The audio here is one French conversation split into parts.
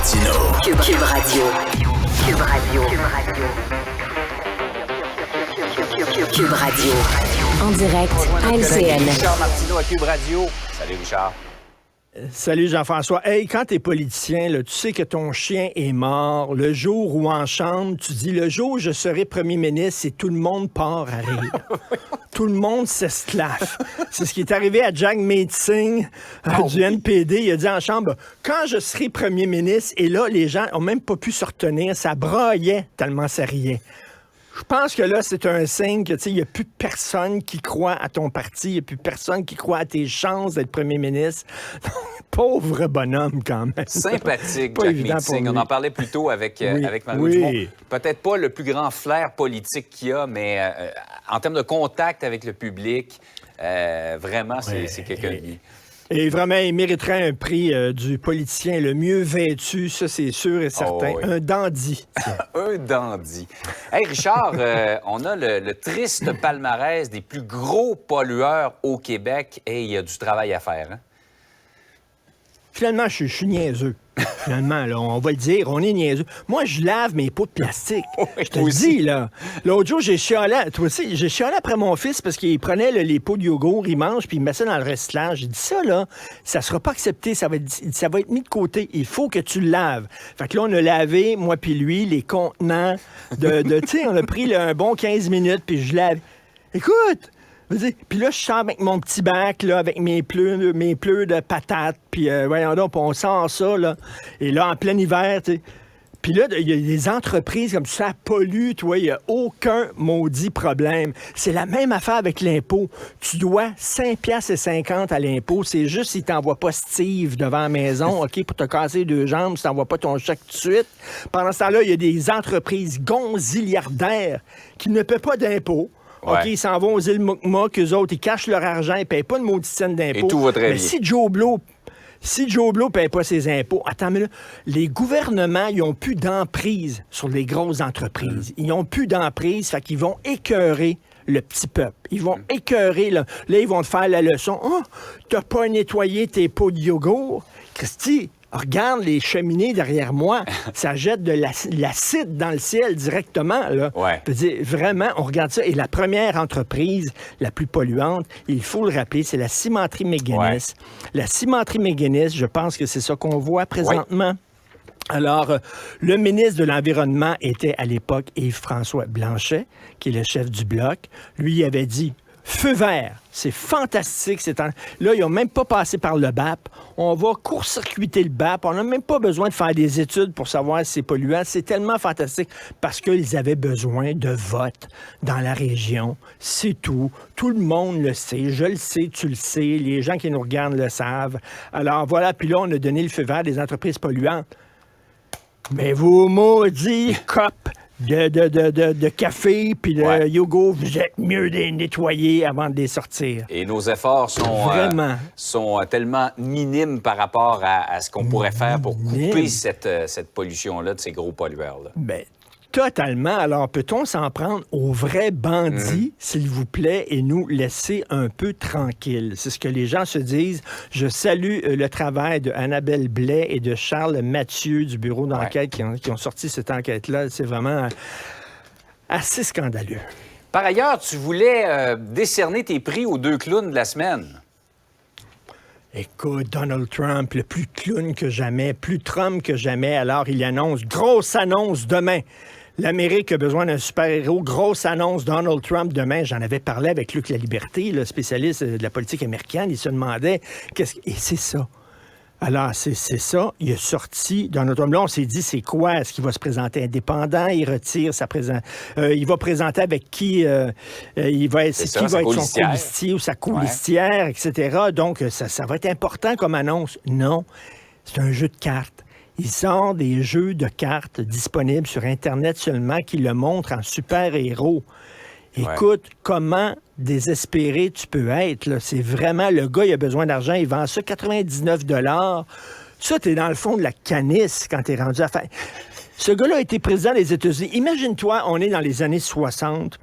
Martineau. Cube Radio. Cube Radio. Cube Radio. En direct à LCN. Richard Martineau à Cube Radio. Salut Richard. Salut Jean-François. Hey, quand t'es politicien, là, tu sais que ton chien est mort. Le jour où en chambre, tu dis le jour où je serai premier ministre et tout le monde part à rire. Tout le monde s'esclaffe. C'est ce qui est arrivé à Jack Meeting du NPD. Il a dit en chambre, quand je serai premier ministre, et là, les gens ont même pas pu se retenir. Ça braillait tellement ça riait. Je pense que là, c'est un signe que, tu sais, il n'y a plus personne qui croit à ton parti, il n'y a plus personne qui croit à tes chances d'être premier ministre. Pauvre bonhomme, quand même. Sympathique, Jack Meeting. On en parlait plus tôt avec Mario Dumont. Peut-être pas le plus grand flair politique qu'il y a, mais en termes de contact avec le public, vraiment, c'est quelqu'un de bien. Et vraiment, il mériterait un prix du politicien le mieux vêtu, ça c'est sûr et certain. Oh, oui. Un dandy. Un dandy. Hey Richard, on a le triste palmarès des plus gros pollueurs au Québec et il y a du travail à faire. Hein? Finalement, je suis niaiseux. Finalement, là, on va le dire, on est niaiseux. Moi, je lave mes pots de plastique. Je te le dis, là. L'autre jour, j'ai chialé, toi aussi, j'ai chialé après mon fils parce qu'il prenait les pots de yogourt, il mange, puis il met ça dans le recyclage. J'ai dit, ça, là, ça sera pas accepté, ça va être mis de côté. Il faut que tu le laves. Fait que là, on a lavé, moi puis lui, les contenants de tu sais, on a pris là, un bon 15 minutes, puis je lave. Écoute! Puis là, je sors avec mon petit bac, là, avec mes pleurs de patates, puis voyons donc, on sort ça, là. Et là, en plein hiver, tu sais. Puis là, il y a des entreprises comme ça polluent, toi, il n'y a aucun maudit problème. C'est la même affaire avec l'impôt. Tu dois 5,50 $ à l'impôt. C'est juste si tu n'envoies pas Steve devant la maison, OK, pour te casser les deux jambes, si tu n'envoies pas ton chèque tout de suite. Pendant ce temps-là, il y a des entreprises gonziliardaires qui ne paient pas d'impôt. OK, ils s'en vont aux îles Mokmok, eux autres, ils cachent leur argent, ils ne payent pas une maudite scène d'impôt. Et tout va très bien. Si Joe Blow ne paye pas ses impôts, attends, mais là, les gouvernements, ils n'ont plus d'emprise sur les grosses entreprises. Ils n'ont plus d'emprise, fait qu'ils vont écœurer le petit peuple. Ils vont écœurer, là, ils vont te faire la leçon. « Oh, t'as pas nettoyé tes pots de yogourt? » Christy, regarde les cheminées derrière moi. Ça jette de l'acide dans le ciel directement. Là. Ouais. Je veux dire, vraiment, on regarde ça. Et la première entreprise la plus polluante, il faut le rappeler, c'est la cimenterie McGuinness. Ouais. La cimenterie McGuinness, je pense que c'est ça qu'on voit présentement. Ouais. Alors, le ministre de l'Environnement était à l'époque Yves-François Blanchet, qui est le chef du Bloc. Lui, il avait dit feu vert, c'est fantastique. Là, ils n'ont même pas passé par le BAP. On va court-circuiter le BAP. On n'a même pas besoin de faire des études pour savoir si c'est polluant. C'est tellement fantastique parce qu'ils avaient besoin de votes dans la région. C'est tout. Tout le monde le sait. Je le sais, tu le sais. Les gens qui nous regardent le savent. Alors, voilà. Puis là, on a donné le feu vert des entreprises polluantes. Mais vous maudits copes de café puis de yogourt, vous êtes mieux de les nettoyer avant de les sortir. Et nos efforts sont tellement minimes par rapport à ce qu'on pourrait faire pour couper cette pollution-là de ces gros pollueurs-là. Bien, totalement. Alors, peut-on s'en prendre aux vrais bandits, s'il vous plaît, et nous laisser un peu tranquilles? C'est ce que les gens se disent. Je salue le travail de Annabelle Blais et de Charles Mathieu du bureau d'enquête qui ont sorti cette enquête-là. C'est vraiment assez scandaleux. Par ailleurs, tu voulais décerner tes prix aux 2 clowns de la semaine. Écoute, Donald Trump, le plus clown que jamais, plus Trump que jamais. Alors, il annonce, grosse annonce demain. L'Amérique a besoin d'un super-héros. Grosse annonce, Donald Trump demain. J'en avais parlé avec Luc Laliberté, le spécialiste de la politique américaine. Il se demandait, et c'est ça. Alors, c'est ça. Il est sorti Donald Trump. Là, on s'est dit, c'est quoi? Est-ce qu'il va se présenter indépendant? Il retire sa présence. Il va présenter avec qui? Qui va être son colistier ou sa colistière, etc. Donc, ça va être important comme annonce. Non, c'est un jeu de cartes. Il sort des jeux de cartes disponibles sur Internet seulement qui le montrent en super-héros. Écoute, comment désespéré tu peux être, là. C'est vraiment, le gars, il a besoin d'argent, il vend ça 99 $. Ça, t'es dans le fond de la canisse quand t'es rendu à faire. Ce gars-là a été président des États-Unis. Imagine-toi, on est dans les années 60.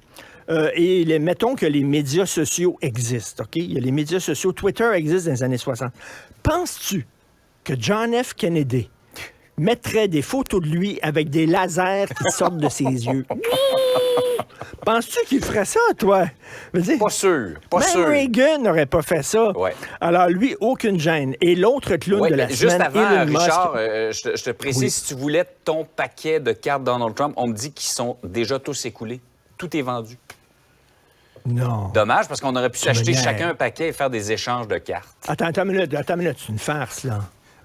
Et mettons que les médias sociaux existent, OK? Il y a les médias sociaux. Twitter existe dans les années 60. Penses-tu que John F. Kennedy, mettrait des photos de lui avec des lasers qui sortent de ses yeux. Penses-tu qu'il ferait ça, toi? Pas sûr. Pas sûr. Reagan n'aurait pas fait ça. Ouais. Alors, lui, aucune gêne. Et l'autre clown de la semaine, juste avant, Elon Musk... Richard, je te précise, si tu voulais ton paquet de cartes Donald Trump, on me dit qu'ils sont déjà tous écoulés. Tout est vendu. Non. Dommage, parce qu'on aurait pu s'acheter chacun un paquet et faire des échanges de cartes. Attends une minute, c'est une farce, là.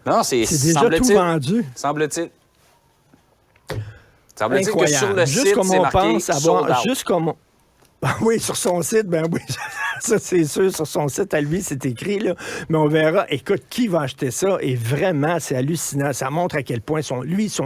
Non, c'est déjà tout vendu. Semble-t-il que Incroyable. sur le juste site, comme c'est on marqué pense avoir, sold out. juste comme oui, sur son site, ben oui, ça c'est sûr, sur son site à lui, c'est écrit, là. Mais on verra, écoute, qui va acheter ça? Et vraiment, c'est hallucinant. Ça montre à quel point son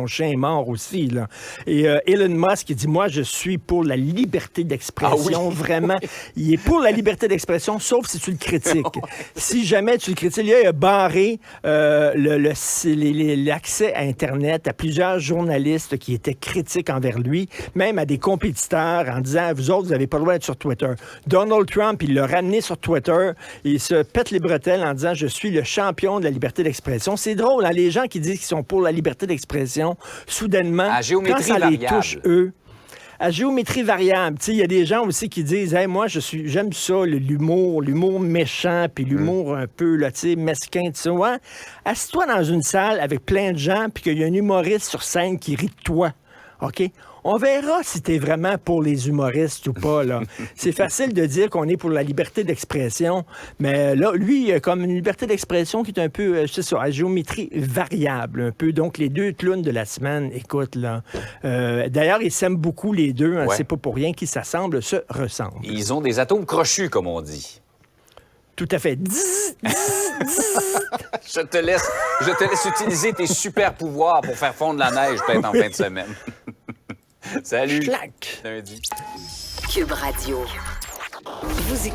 chien est mort aussi, là. Et Elon Musk, il dit, moi, je suis pour la liberté d'expression, vraiment. Il est pour la liberté d'expression, sauf si tu le critiques. Si jamais tu le critiques, il a barré l'accès à Internet à plusieurs journalistes qui étaient critiques envers lui, même à des compétiteurs, en disant, vous autres, vous n'avez pas le droit d'être sur Twitter. Donald Trump, il l'a ramené sur Twitter. Il se pète les bretelles en disant « Je suis le champion de la liberté d'expression ». C'est drôle, hein, les gens qui disent qu'ils sont pour la liberté d'expression, soudainement, quand ça les touche, eux, à géométrie variable. Il y a des gens aussi qui disent hey, « Moi, j'aime ça, l'humour méchant, puis l'humour un peu là, mesquin, tout ça. Ouais. Assis-toi dans une salle avec plein de gens, puis qu'il y a un humoriste sur scène qui rit de toi. OK? On verra si t'es vraiment pour les humoristes ou pas, là. C'est facile de dire qu'on est pour la liberté d'expression, mais là, lui, il a comme une liberté d'expression qui est un peu, c'est ça, à géométrie variable, un peu. Donc, les deux clowns de la semaine, écoute, là. D'ailleurs, ils s'aiment beaucoup, les deux. Hein, c'est pas pour rien qu'ils s'assemblent, se ressemblent. Ils ont des atomes crochus, comme on dit. Tout à fait. Je te laisse utiliser tes super pouvoirs pour faire fondre la neige, peut-être en fin de semaine. Salut. Schlack. Lundi. Cube Radio. Vous écoutez